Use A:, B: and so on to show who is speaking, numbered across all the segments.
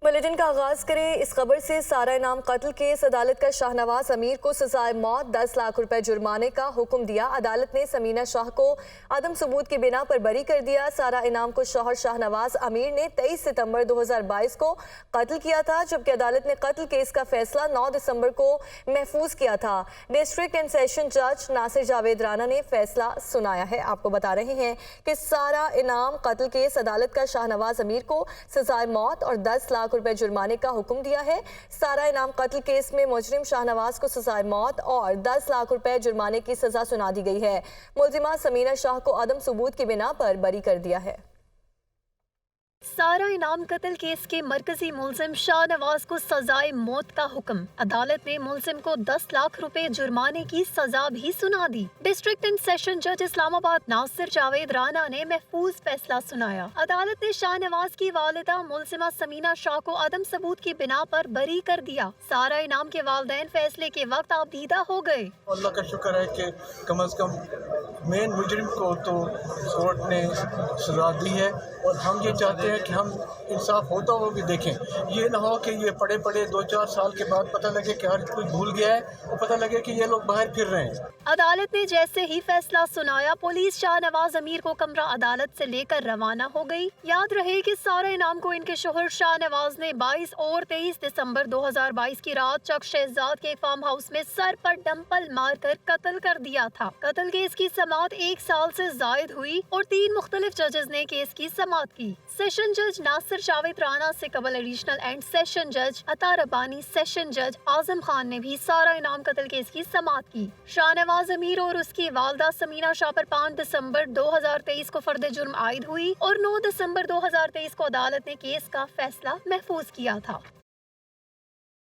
A: Bulletin का आगाज करें इस खबर से। सारा इनाम कत्ल केस, अदालत का शाहनवाज अमीर को सजाए मौत, 10 लाख रुपए जुर्माने का हुक्म दिया। अदालत ने समीना शाह को अदम सबूत की बिना पर बरी कर दिया। सारा इनाम को शौहर शाहनवाज अमीर ने 23 सितंबर 2022 को कत्ल किया था, जबकि अदालत ने कत्ल केस का फैसला 9 दिसंबर को महफूज किया था। डिस्ट्रिक्ट एंड सेशन जज नासिर जावेद राना ने फैसला सुनाया है। आपको बता रहे हैं कि सारा इनाम कत्ल केस, अदालत का शाहनवाज अमीर को सजाए मौत और 10 लाख रुपए जुर्माने का हुक्म दिया है। सारा इनाम कत्ल केस में मुजरिम शाहनवाज को सजाए मौत और 10 लाख रुपए जुर्माने की सजा सुना दी गई है। मुलजिमा समीना शाह को अदम सबूत की बिना पर बरी कर दिया है।
B: सारा इनाम कत्ल केस के मरकजी मुलजिम शाहनवाज को सजाए मौत का हुक्म। अदालत ने मुलजिम को 10 लाख रुपए जुर्माने की सजा भी सुना दी। डिस्ट्रिक्ट एंड सेशन जज इस्लामाबाद नासिर जावेद राना ने महफूज फैसला सुनाया। अदालत ने शाहनवाज की वालिदा मुलजिमा समीना शाह को अदम सबूत की बिना पर बरी कर दिया। सारा इनाम के वालिदैन फैसले के वक्त आबदीदा हो गए।
C: अल्लाह का शुक्र है कि कम अज कम मेन मुजरिम को तो कोर्ट ने सजा दी है, और हम ये चाहते हैं कि हम इंसाफ होता हुआ भी देखें। ये ना हो कि ये पड़े पड़े 2-4 साल के बाद पता लगे कि हर कोई भूल गया है और पता लगे कि ये लोग बाहर फिर रहे हैं।
B: अदालत ने जैसे ही फैसला सुनाया, पुलिस शाहनवाज अमीर को कमरा अदालत से लेकर रवाना हो गई। याद रहे कि सारा इनाम को इनके शोहर शाहनवाज ने 22 और 23 दिसंबर 2022 की रात चक शहजाद के फार्म हाउस में सर पर डंपल मारकर कत्ल कर दिया था। कत्ल केस की समाअत 1 साल से जायद हुई और 3 मुख्तलिफ जजेस ने केस की समाअत की। सेशन जज नासिर जावेद राना से कबल एडिशनल एंड सेशन जज अता रब्बानी, सेशन जज आजम खान ने भी सारा इनाम कत्ल केस की समाअत की। शाहनवाज अमीर और उसकी वालदा समीना शाह पर 5 दिसंबर 2023 को फर्द जुर्म आयद हुई और 9 दिसंबर 2023 को अदालत ने केस का फैसला महफूज किया था।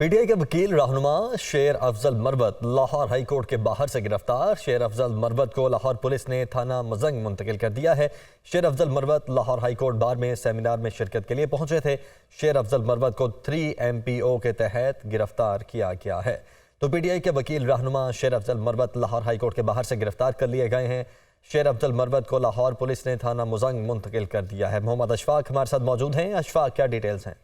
D: पीटीआई के वकील रहनुमा शेर अफजल मरवत लाहौर हाई कोर्ट के बाहर से गिरफ्तार। शेर अफजल मरवत को लाहौर पुलिस ने थाना मजंग मुंतकिल कर दिया है। शेर Afzal Marwat Lahore high court bar में सेमिनार में शिरकत के लिए पहुंचे थे। शेर अफजल मरवत को 3 MPO के तहत गिरफ्तार किया गया है। तो पीटीआई के वकील रहनुमा शेर अफजल मरवत लाहौर हाई कोर्ट के बाहर से गिरफ्तार कर लिए गए हैं। शेर अफजल मरवत को लाहौर पुलिस ने थाना मजंग मुंतकिल कर दिया है। मोहम्मद अशफाक हमारे साथ मौजूद हैं। अशफाक, क्या डिटेल्स हैं?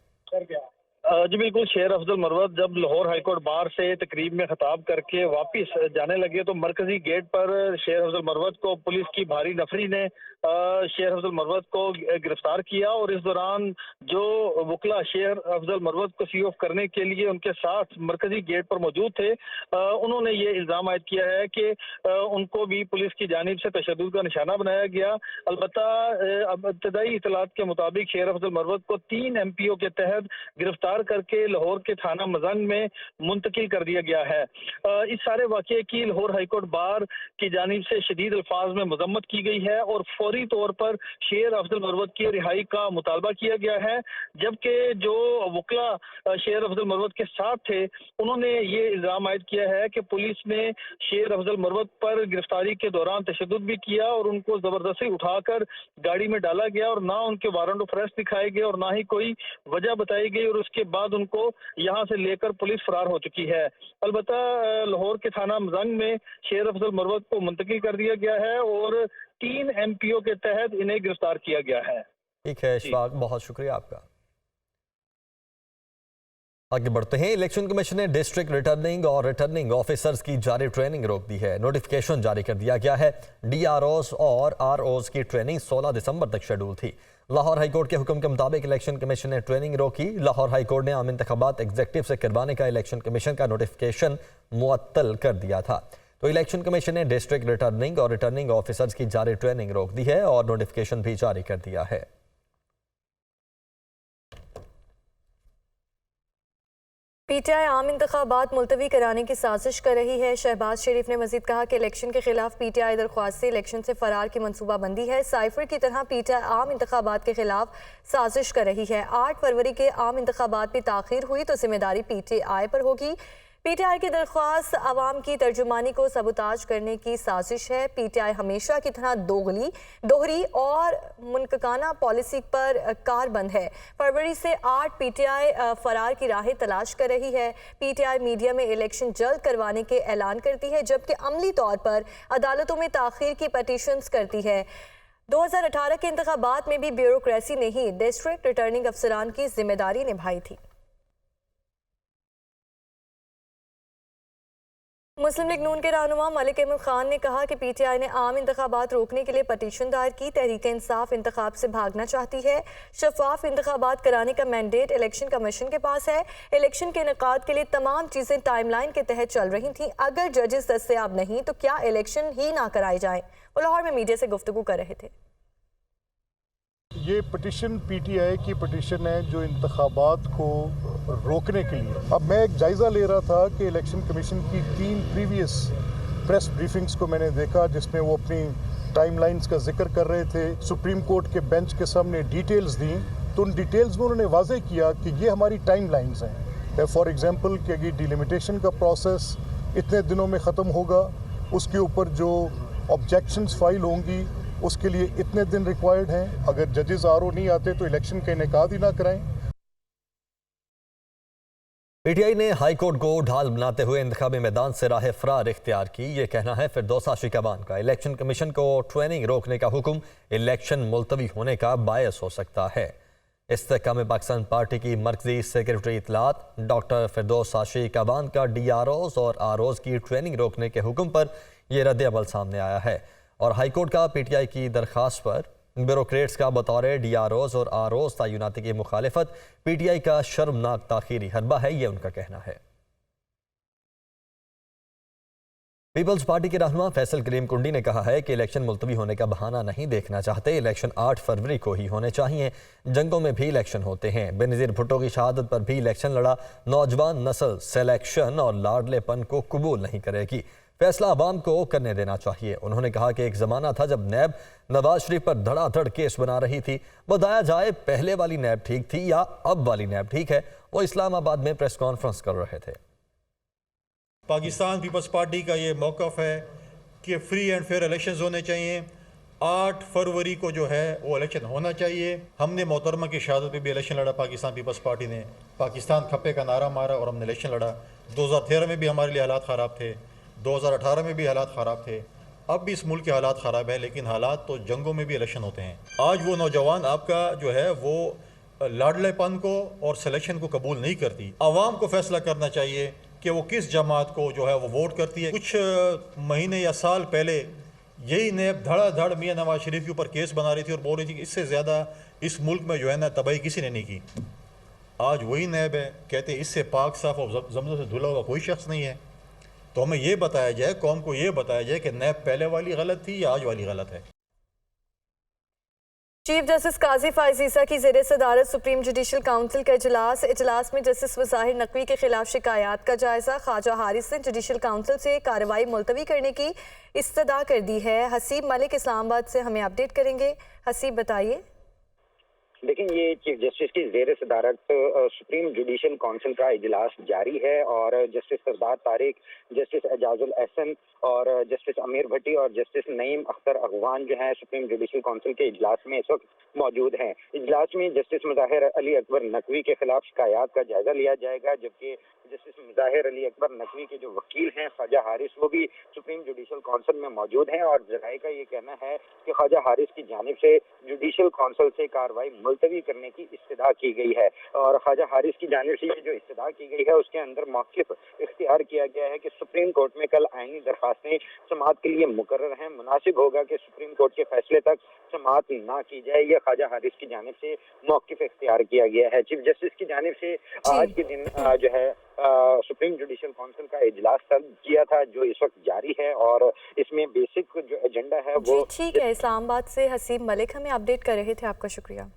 E: जी बिल्कुल, शेर अफजल मरवत जब लाहौर हाईकोर्ट बार से तकरीब में खिताब करके वापस जाने लगे तो मरकजी गेट पर शेर अफजल मरवत को पुलिस की भारी नफरी ने शेर अफजल मरवत को गिरफ्तार किया, और इस दौरान जो वकला शेर अफजल मरवत को सी ऑफ करने के लिए उनके साथ मरकजी गेट पर मौजूद थे, उन्होंने ये इल्ज़ाम आयद किया है कि उनको भी पुलिस की जानिब से तशद्दुद का निशाना बनाया गया। अलबत्ता इब्तदाई इतलात के मुताबिक शेर अफजल मरवत को 3 MPO के तहत गिरफ्तार करके लाहौर के थाना मजंग में मुंतकिल कर दिया गया है। इस सारे वाक़े की लाहौर हाईकोर्ट बार की जानिब से शदीद अल्फाज में मजम्मत की गई है और फौरी तौर पर शेर अफजल मरवत की रिहाई का मुतालबा किया गया है। जबकि जो वकला शेर अफजल मरवत के साथ थे, उन्होंने ये इल्ज़ाम आयद किया है कि पुलिस ने शेर अफजल मरवत पर गिरफ्तारी के दौरान तशद्दुद भी किया और उनको जबरदस्ती उठाकर गाड़ी में डाला गया और ना उनके वारंट ऑफ अरेस्ट दिखाए गए और ना ही कोई वजह बताई गई, और उसके बाद उनको यहां से लेकर पुलिस फरार हो चुकी है। अलबत्ता लाहौर के थाना मजंग में शेर अफजल मरवत को मुंतकिल कर दिया गया है और 3 MPO के तहत इन्हें गिरफ्तार किया गया है।
D: ठीक है अशफाक, बहुत शुक्रिया आपका। आगे बढ़ते हैं। इलेक्शन कमीशन ने डिस्ट्रिक्ट रिटर्निंग और रिटर्निंग ऑफिसर्स की जारी ट्रेनिंग रोक दी है। नोटिफिकेशन जारी कर दिया गया है। DROs और ROs की ट्रेनिंग 16 दिसंबर तक शेड्यूल थी। लाहौर हाईकोर्ट के हुक्म के मुताबिक इलेक्शन कमीशन ने ट्रेनिंग रोकी। लाहौर हाईकोर्ट ने आम इंतखाबात एग्जीक्यूटिव से करवाने का इलेक्शन कमीशन का नोटिफिकेशन मुअत्तल कर दिया था। तो इलेक्शन कमीशन ने डिस्ट्रिक्ट रिटर्निंग और रिटर्निंग ऑफिसर्स की जारी ट्रेनिंग रोक दी है और नोटिफिकेशन भी जारी कर दिया है।
A: पीटीआई आम इंतखाबात मुलतवी कराने की साजिश कर रही है। शहबाज शरीफ ने मजीद कहा कि इलेक्शन के खिलाफ पीटीआई दरख्वास्त से इलेक्शन से फरार की मनसूबाबंदी है। साइफर की तरह पीटीआई आम इंतखाबात के खिलाफ साजिश कर रही है। 8 फरवरी के आम इंतखाबात भी ताखीर हुई तो जिम्मेदारी पीटीआई पर होगी। पीटीआई की दरख्वास्त अवाम की तर्जुमानी को सबूताज करने की साजिश है। पीटीआई हमेशा की तरह दोहरी और मुनक्काना पॉलिसी पर कारबंद है। फरवरी से 8 पीटीआई फरार की राहें तलाश कर रही है। पीटीआई मीडिया में इलेक्शन जल्द करवाने के ऐलान करती है, जबकि अमली तौर पर अदालतों में ताखीर की पटिशंस करती है। 2018 के इंतखाबात में भी ब्यूरोक्रेसी ने ही डिस्ट्रिक्ट रिटर्निंग अफसरान की जिम्मेदारी निभाई थी। मुस्लिम लीग नून के रहनुमा मलिक अहमद खान ने कहा कि पीटीआई ने आम इंतखाबात रोकने के लिए पटिशन दायर की। तहरीक इंसाफ इंतखाब से भागना चाहती है। शफाफ इंतखाबात कराने का मैंडेट इलेक्शन कमीशन के पास है। इलेक्शन के इनेकाद के लिए तमाम चीज़ें टाइमलाइन के तहत चल रही थीं। अगर जजेस दस्तयाब नहीं तो क्या इलेक्शन ही ना कराए जाएं? वो लाहौर में मीडिया से गुफ्तगू कर रहे थे।
F: ये पटिशन पीटीआई की पटिशन है जो इंतखाबात को रोकने के लिए। अब मैं एक जायज़ा ले रहा था कि इलेक्शन कमीशन की 3 प्रीवियस प्रेस ब्रीफिंग्स को मैंने देखा जिसमें वो अपनी टाइमलाइंस का जिक्र कर रहे थे। सुप्रीम कोर्ट के बेंच के सामने डिटेल्स दी तो उन डिटेल्स में उन्होंने वाज़े किया कि ये हमारी टाइमलाइंस हैं। फॉर एग्जांपल कि अगर डिलिमिटेशन का प्रोसेस इतने दिनों में ख़त्म होगा, उसके ऊपर जो ऑब्जेक्शंस फाइल होंगी उसके लिए इतने दिन रिक्वायर्ड हैं। अगर जजेस आरओ नहीं आते तो इलेक्शन का इनेकाद ही ना कराएं।
D: पीटीआई ने हाई कोर्ट को ढाल बनाते हुए इंतखाबी मैदान से राह फरार इख्तियार की। ये कहना है फिरदौस शिकवान का। इलेक्शन कमीशन को ट्रेनिंग रोकने का हुक्म इलेक्शन मुलतवी होने का बायस हो सकता है। इस्तेहकाम पाकिस्तान पार्टी की मरकजी सेक्रेटरी इतलात डॉक्टर फिरदौस शिकवान का डीआरओज और आरओज की ट्रेनिंग रोकने के हुक्म पर यह रद्द-ए-अमल सामने आया है और हाईकोर्ट का पीटीआई की दरख्वास्त पर ब्यूरोक्रेट्स का बतौर डीआरओज और आरओज तैनाती की मुखालिफत पीटीआई का शर्मनाक ताखीरी हरबा है, ये उनका कहना है। पीपल्स पार्टी के रहनुमा फैसल करीम कुंडी ने कहा है कि इलेक्शन मुलतवी होने का बहाना नहीं देखना चाहते। इलेक्शन 8 फरवरी को ही होने चाहिए। जंगों में भी इलेक्शन होते हैं। बेनज़ीर भुट्टो की शहादत पर भी इलेक्शन लड़ा। नौजवान नस्ल सिलेक्शन और लाडलेपन को कबूल नहीं करेगी। फैसला आवाम को करने देना चाहिए। उन्होंने कहा कि एक ज़माना था जब नैब नवाज शरीफ पर धड़ाधड़ केस बना रही थी। बताया जाए पहले वाली नैब ठीक थी या अब वाली नैब ठीक है। वो इस्लामाबाद में प्रेस कॉन्फ्रेंस कर रहे थे।
G: पाकिस्तान पीपल्स पार्टी का ये मौक़िफ़ है कि फ्री एंड फेयर इलेक्शंस होने चाहिए। 8 फरवरी को जो है वो इलेक्शन होना चाहिए। हमने मोहतरमा की शहादत पे भी इलेक्शन लड़ा। पाकिस्तान पीपल्स पार्टी ने पाकिस्तान खप्पे का नारा मारा और हमने इलेक्शन लड़ा। 2013 में भी हमारे लिए हालात ख़राब थे, 2018 में भी हालात ख़राब थे, अब भी इस मुल्क के हालात ख़राब है, लेकिन हालात तो जंगों में भी इलेक्शन होते हैं। आज वो नौजवान आपका जो है वो लाडलेपन को और सिलेक्शन को कबूल नहीं करती। आवाम को फैसला करना चाहिए कि वो किस जमात को जो है वो वोट करती है। कुछ महीने या साल पहले यही नैब धड़ाधड़ मियां नवाज शरीफ के ऊपर केस बना रही थी और बोल रही थी कि इससे ज़्यादा इस मुल्क में जो है ना तबाही किसी ने नहीं की। आज वही नैब है, कहते हैं इससे पाक साफ और जमजम से धुला हुआ कोई शख्स नहीं है। तो हमें ये बताया जाए, कौम को ये बताया जाए कि नैब पहले वाली गलत थी या आज वाली गलत है।
A: चीफ जस्टिस काजी फायज ईसा की ज़ेरे सदारत सुप्रीम जुडिशल काउंसिल का इजलास में जस्टिस वज़ाहिर नकवी के खिलाफ शिकायत का जायजा। ख्वाजा हारिस ने जुडिशल काउंसिल से कार्रवाई मुलतवी करने की इस्तदा कर दी है। हसीब मलिक इस्लामाबाद से हमें अपडेट करेंगे। हसीब बताइए।
H: लेकिन ये चीफ जस्टिस की ज़ेर सदारत सुप्रीम जुडिशल काउंसिल का इजलास जारी है और जस्टिस सरदार तारिक, जस्टिस एजाजुल एहसन और जस्टिस अमीर भट्टी और जस्टिस नईम अख्तर अगवान जो है सुप्रीम जुडिशल काउंसिल के इजलास में इस वक्त मौजूद हैं। इजलास में जस्टिस मुज़ाहिर अली अकबर नकवी के खिलाफ शिकायत का जायजा लिया जाएगा, जबकि जस्टिस मुज़ाहिर अली अकबर नकवी के जो वकील हैं ख्वाजा हारिस वो भी सुप्रीम जुडिशल काउंसिल में मौजूद हैं और जराये का ये कहना है कि ख्वाजा हारिस की जानिब से जुडिशल काउंसिल से कार्रवाई मुलतवी करने की इस्तदा की गई है और ख्वाजा हारिस की जानिब से ये जो इस्तदा की गई है उसके अंदर मौक़िफ़ इख्तियार किया गया है कि सुप्रीम कोर्ट में कल आईनी दरख्वास्तें समाअत के लिए मुकर्रर हैं। मुनासिब होगा कि सुप्रीम कोर्ट के फैसले तक समाअत ना की जाए। यह ख्वाजा हारिस की जानिब से मौक़िफ़ इख्तियार किया गया है। चीफ जस्टिस की जानिब से आज के दिन जो है सुप्रीम जुडिशल काउंसिल का इजलास तलब किया था जो इस वक्त जारी है और इसमें बेसिक जो एजेंडा है वो
A: ठीक है। इस्लामाबाद से हसीब मलिक हमें अपडेट कर रहे थे, आपका शुक्रिया।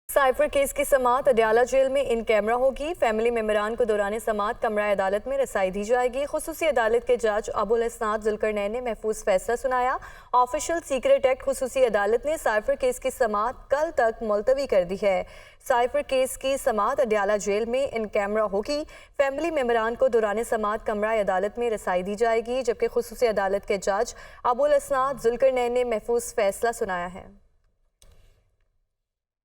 A: साइफर केस की समाअत अडयाला जेल में इन कैमरा होगी। फैमिली मेंबरान को दौरान समाअत कमरा अदालत में रसाई दी जाएगी। खुसूसी अदालत के जज अबुल इसनाद जुल्करनैन ने महफूज फैसला सुनाया। ऑफिशियल सीक्रेट एक्ट खुसूसी अदालत ने साइफर केस की समाअत कल तक मुलतवी कर दी है। साइफर केस की समाअत अडयाला जेल में इन कैमरा होगी। फैमिली मेंबरान को दौरान समाअत कमरा अदालत में रसाई दी जाएगी, जबकि खुसूसी अदालत के जज अबुल इसनाद जुल्करनैन ने महफूज फैसला सुनाया है।